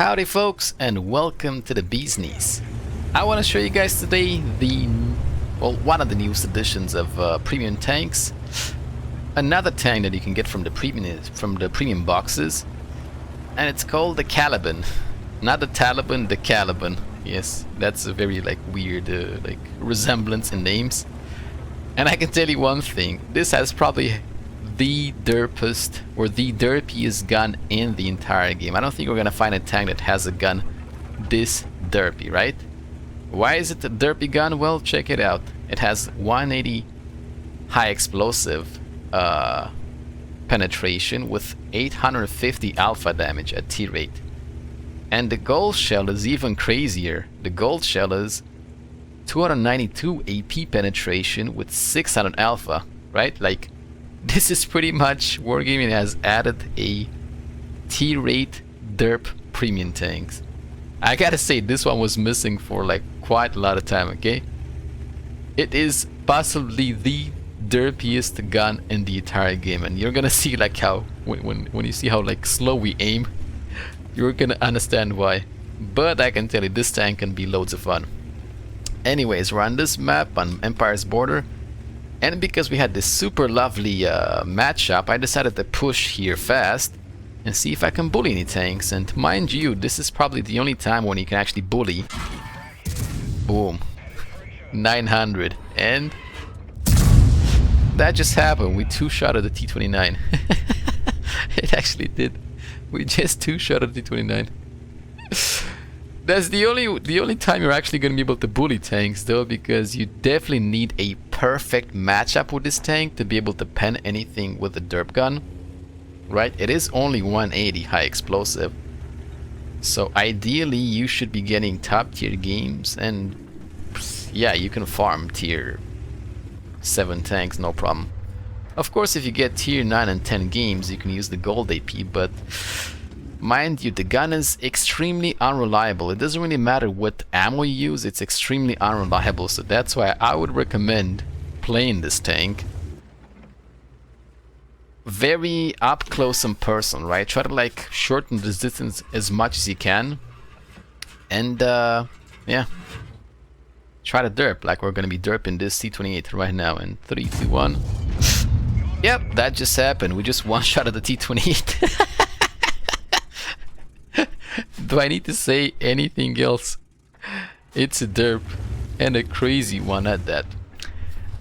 Howdy folks, and welcome to the Bee's Knees. I want to show you guys today one of the newest editions of premium tanks. Another tank that you can get from the premium boxes, and it's called the Caliban. Not the Taliban, the Caliban. Yes, that's a very weird resemblance in names. And I can tell you one thing: this has probably the derpiest gun in the entire game. I don't think we're gonna find a tank that has a gun this derpy, right? Why is it a derpy gun? Well, check it out. It has 180 high explosive penetration with 850 alpha damage at T rate. And the gold shell is even crazier. The gold shell is 292 AP penetration with 600 alpha, right? This is pretty much Wargaming has added a T-rate derp premium tanks. I gotta say, this one was missing for quite a lot of time, okay? It is possibly the derpiest gun in the entire game, and you're gonna see how when you see how slow we aim, you're gonna understand why. But I can tell you, this tank can be loads of fun. Anyways, we're on this map on Empire's border. And because we had this super lovely matchup, I decided to push here fast and see if I can bully any tanks. And mind you, this is probably the only time when you can actually bully. Boom. 900. And that just happened. We two-shot at the T-29. It actually did. We just two-shot at the T-29. That's the only time you're actually going to be able to bully tanks, though, because you definitely need a perfect matchup with this tank to be able to pen anything with the derp gun, right? It is only 180 high explosive, so ideally you should be getting top tier games, and yeah, you can farm tier 7 tanks, no problem. Of course, if you get tier 9 and 10 games, you can use the gold AP, but mind you, the gun is extremely unreliable. It doesn't really matter what ammo you use, it's extremely unreliable. So that's why I would recommend playing this tank very up close and personal, right? Try to shorten the distance as much as you can. And yeah, try to derp like we're gonna be derping this C-28 right now in 3, 2, 1. Yep, that just happened. We just one-shot at the T-28. Do I need to say anything else? It's a derp, and a crazy one at that.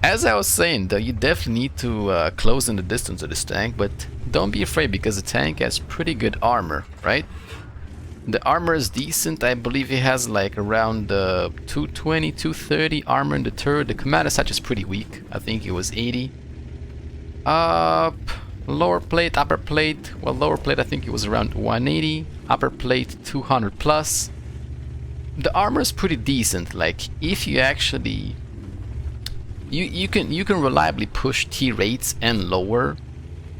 As I was saying, though, you definitely need to close in the distance of this tank, but don't be afraid because the tank has pretty good armor, right? The armor is decent. I believe it has around 220, 230 armor in the turret. The commander such is pretty weak. I think it was 80. Lower plate, upper plate. Well, lower plate I think it was around 180. Upper plate 200 plus. The armor is pretty decent. If you actually you can reliably push T rates and lower,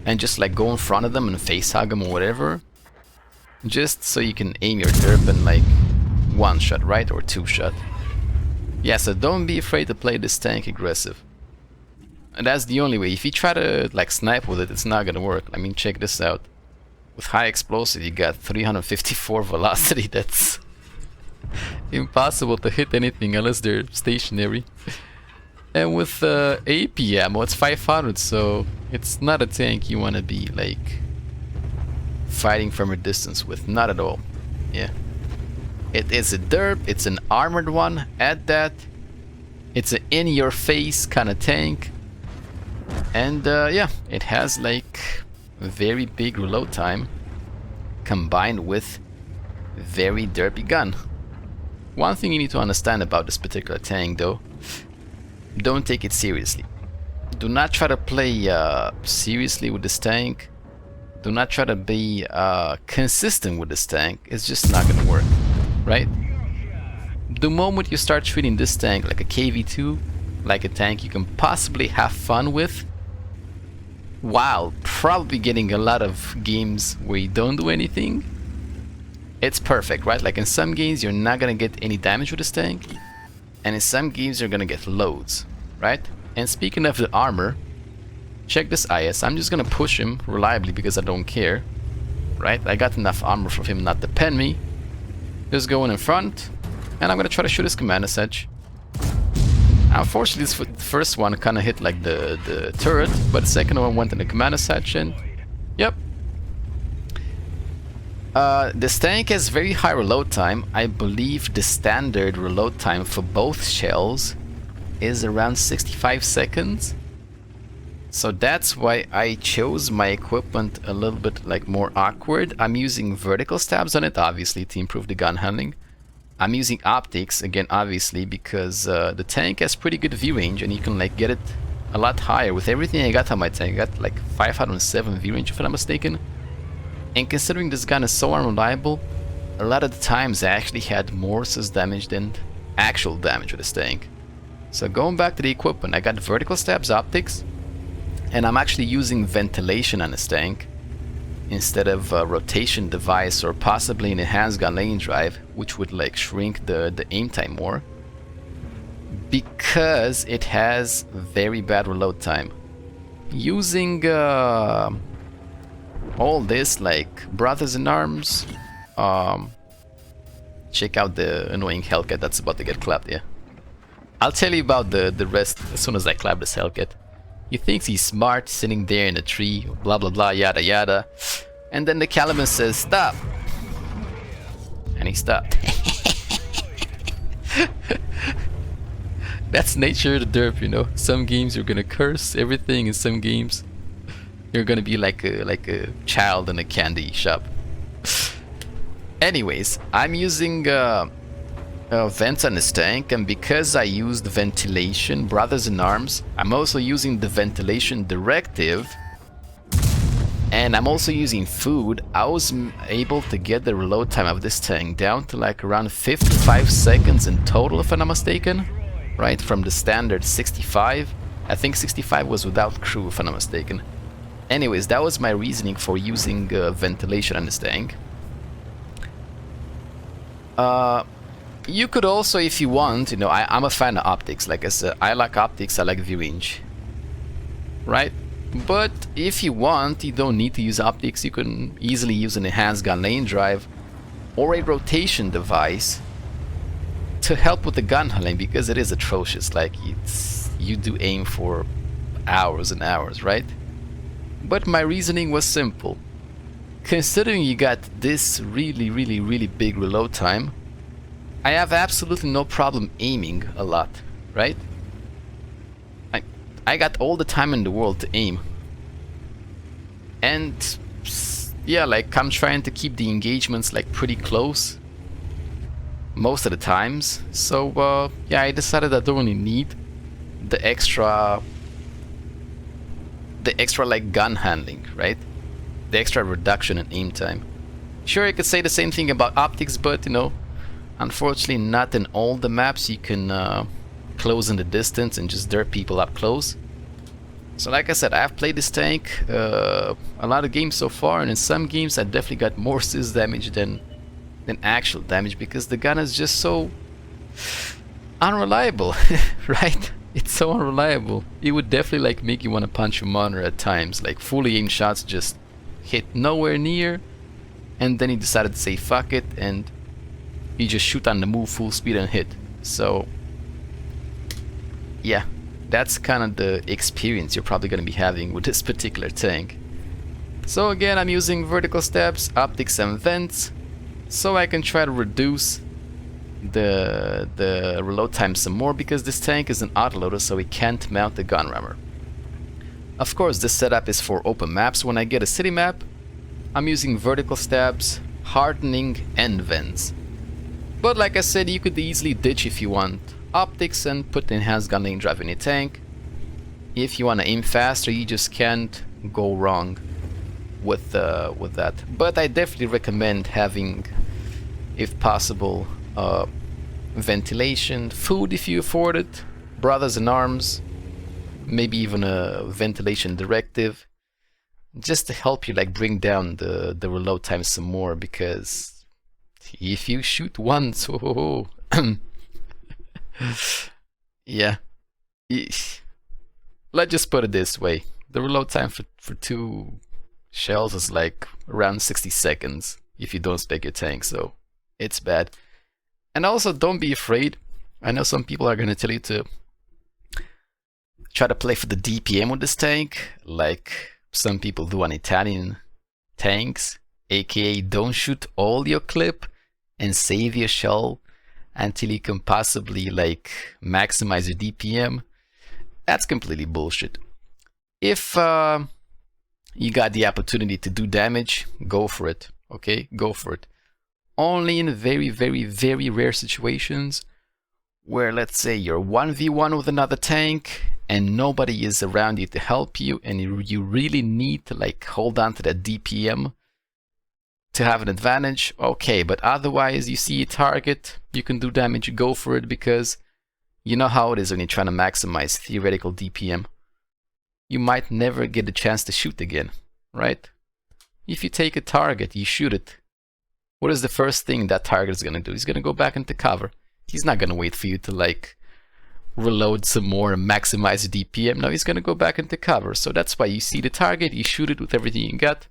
and just go in front of them and face hug them or whatever, just so you can aim your derp and one shot, right, or two shot. Yeah, so don't be afraid to play this tank aggressive. And that's the only way. If you try to snipe with it, it's not gonna work. I mean, check this out. With high explosive, you got 354 velocity. That's impossible to hit anything unless they're stationary. And with AP ammo, it's 500, so it's not a tank you want to be fighting from a distance with. Not at all. Yeah. It is a derp. It's an armored one at that. It's an in-your-face kind of tank. And yeah, it has very big reload time combined with very derpy gun. One thing you need to understand about this particular tank, though, don't take it seriously. Do not try to play seriously with this tank. Do not try to be consistent with this tank. It's just not gonna work, right? The moment you start treating this tank like a KV2, like a tank you can possibly have fun with, while probably getting a lot of games where you don't do anything, it's perfect, right? In some games you're not gonna get any damage with this tank, and in some games you're gonna get loads, right? And speaking of the armor, check this IS. I'm just gonna push him reliably because I don't care, right? I got enough armor from him not to pen me. Just going in front, and I'm gonna try to shoot his command message. Unfortunately, this first one kind of hit like the turret, but the second one went in the command section. Yep. This tank has very high reload time. I believe the standard reload time for both shells is around 65 seconds. So that's why I chose my equipment a little bit like more awkward. I'm using vertical stabs on it, obviously, to improve the gun handling. I'm using optics, again, obviously, because the tank has pretty good view range and you can like get it a lot higher. With everything I got on my tank, I got like 507 view range if I'm not mistaken. And considering this gun is so unreliable, a lot of the times I actually had more sys damage than actual damage with this tank. So going back to the equipment, I got vertical stabs optics, and I'm actually using ventilation on this tank instead of a rotation device or possibly an enhanced gun lane drive, which would like shrink the aim time more, because it has very bad reload time. Using all this like brothers in arms, check out the annoying Hellcat that's about to get clapped. Yeah, I'll tell you about the rest as soon as I clap this Hellcat. He thinks he's smart, sitting there in a tree, blah blah blah, yada yada. And then the Caliban says, stop! And he stopped. That's nature of the derp, you know. Some games you're gonna curse everything, and some games you're gonna be like a child in a candy shop. Anyways, I'm using vents on this tank, and because I used ventilation, brothers in arms, I'm also using the ventilation directive, and I'm also using food. I was able to get the reload time of this tank down to like around 55 seconds in total, if I'm not mistaken, right, from the standard 65. I think 65 was without crew, if I'm not mistaken. Anyways, that was my reasoning for using ventilation on this tank. You could also, if you want, you know, I'm a fan of optics. Like I said, I like optics, I like view range, right? But if you want, you don't need to use optics. You can easily use an enhanced gun lane drive or a rotation device to help with the gun handling, because it is atrocious. Like, you do aim for hours and hours, right? But my reasoning was simple. Considering you got this really big reload time, I have absolutely no problem aiming a lot, right? I got all the time in the world to aim. And yeah, like I'm trying to keep the engagements like pretty close most of the times. So yeah, I decided I don't really need the extra like gun handling, right? The extra reduction in aim time. Sure, you could say the same thing about optics, but you know, unfortunately not in all the maps you can close in the distance and just dirt people up close. So like I said, I've played this tank a lot of games so far, and in some games I definitely got more sys damage than actual damage, because the gun is just so unreliable, right? It's so unreliable. It would definitely like make you want to punch your monitor at times. Like fully aimed shots just hit nowhere near, and then he decided to say fuck it, and you just shoot on the move full speed and hit. So yeah, that's kind of the experience you're probably going to be having with this particular tank. So again, I'm using vertical stabs, optics and vents, so I can try to reduce the reload time some more, because this tank is an autoloader, so it can't mount the gun rammer. Of course, this setup is for open maps. When I get a city map, I'm using vertical stabs, hardening and vents. But like I said, you could easily ditch if you want optics and put the enhanced gun lane drive in your tank. If you want to aim faster, you just can't go wrong with that. But I definitely recommend having, if possible, ventilation, food if you afford it, brothers in arms, maybe even a ventilation directive, just to help you like bring down the reload time some more, because if you shoot once, oh, yeah, let's just put it this way, the reload time for 2 shells is like around 60 seconds if you don't spec your tank, so It's bad. And also, don't be afraid. I know some people are going to tell you to try to play for the DPM with this tank, like some people do on Italian tanks, aka don't shoot all your clip and save your shell until you can possibly like maximize your DPM. That's completely bullshit. If you got the opportunity to do damage, go for it. Okay, go for it. Only in very, very, very rare situations where, let's say, you're 1v1 with another tank and nobody is around you to help you, and you really need to like hold on to that DPM to have an advantage. Okay, but otherwise you see a target, you can do damage, go for it, because you know how it is when you're trying to maximize theoretical DPM. You might never get a chance to shoot again, right? If you take a target, you shoot it. What is the first thing that target is going to do? He's going to go back into cover. He's not going to wait for you to like reload some more and maximize the DPM. No, he's going to go back into cover. So that's why you see the target, you shoot it with everything you got,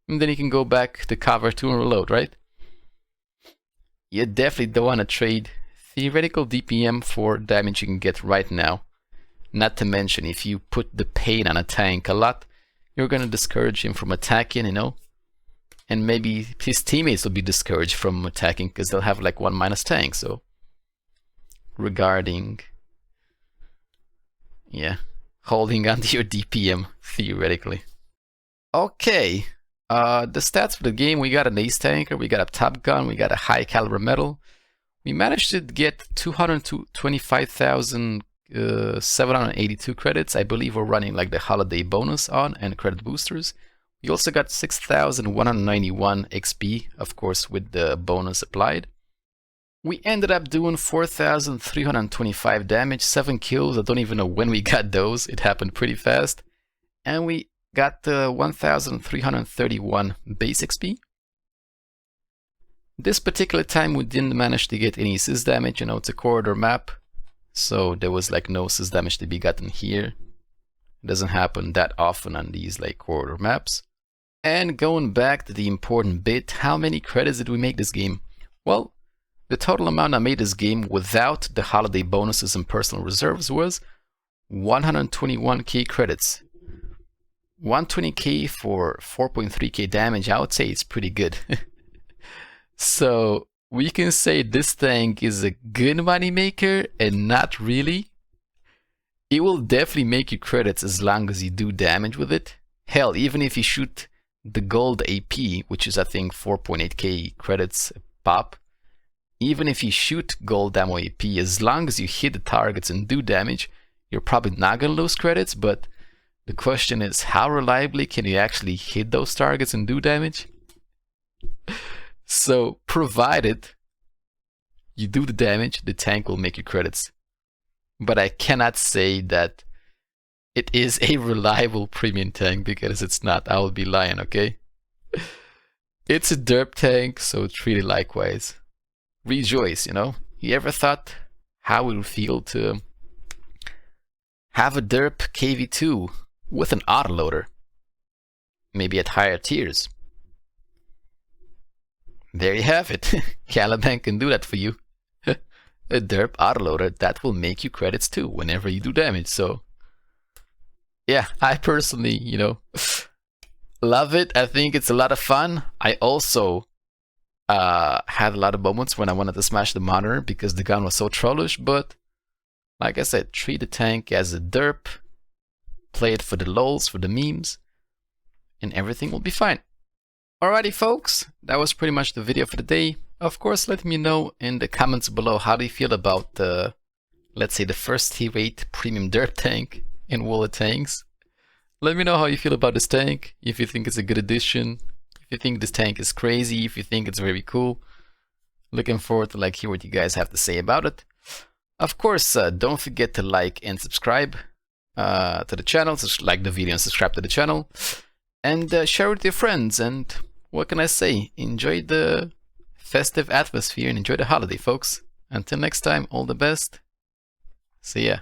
and then you can go back to cover to reload, right? You definitely don't want to trade theoretical DPM for damage you can get right now. Not to mention, if you put the pain on a tank a lot, you're going to discourage him from attacking, you know? And maybe his teammates will be discouraged from attacking because they'll have like 1- tank. So, regarding, yeah, holding on to your DPM, theoretically. Okay, the stats for the game: we got an ace tanker, we got a top gun, we got a high caliber medal. We managed to get 225,782 credits. I believe we're running like the holiday bonus on and credit boosters. We also got 6,191 XP, of course, with the bonus applied. We ended up doing 4,325 damage, 7 kills. I don't even know when we got those. It happened pretty fast. And we got 1,331 base XP. This particular time we didn't manage to get any sys damage. You know, it's a corridor map, so there was like no sys damage to be gotten here. It doesn't happen that often on these like corridor maps. And going back to the important bit, how many credits did we make this game? Well, the total amount I made this game without the holiday bonuses and personal reserves was 121k credits. 120k for 4.3k damage, I would say it's pretty good. So we can say this tank is a good money maker and not really. It will definitely make you credits as long as you do damage with it. Hell, even if you shoot the gold AP, which is I think 4.8k credits pop, even if you shoot gold ammo AP, as long as you hit the targets and do damage, you're probably not gonna lose credits. But the question is, how reliably can you actually hit those targets and do damage? So provided you do the damage, the tank will make you credits. But I cannot say that it is a reliable premium tank, because it's not. I would be lying, okay? It's a derp tank, so treat it likewise. Rejoice, you know? You ever thought how it would feel to have a derp KV2 with an autoloader? Maybe at higher tiers. There you have it. Caliban can do that for you. A derp autoloader that will make you credits too whenever you do damage. So yeah, I personally, you know, love it. I think it's a lot of fun. I also had a lot of moments when I wanted to smash the monitor because the gun was so trollish, but like I said, treat the tank as a derp, play it for the lols, for the memes, and everything will be fine. Alrighty folks, that was pretty much the video for the day. Of course, let me know in the comments below, how do you feel about the, let's say, the first tier 8 premium derp tank in World of Tanks. Let me know how you feel about this tank, if you think it's a good addition, if you think this tank is crazy, if you think it's very cool. Looking forward to like hear what you guys have to say about it. Of course, don't forget to like and subscribe to the channel, like the video and subscribe to the channel, and share with your friends. And what can I say? Enjoy the festive atmosphere and enjoy the holiday, folks. Until next time, all the best. See ya.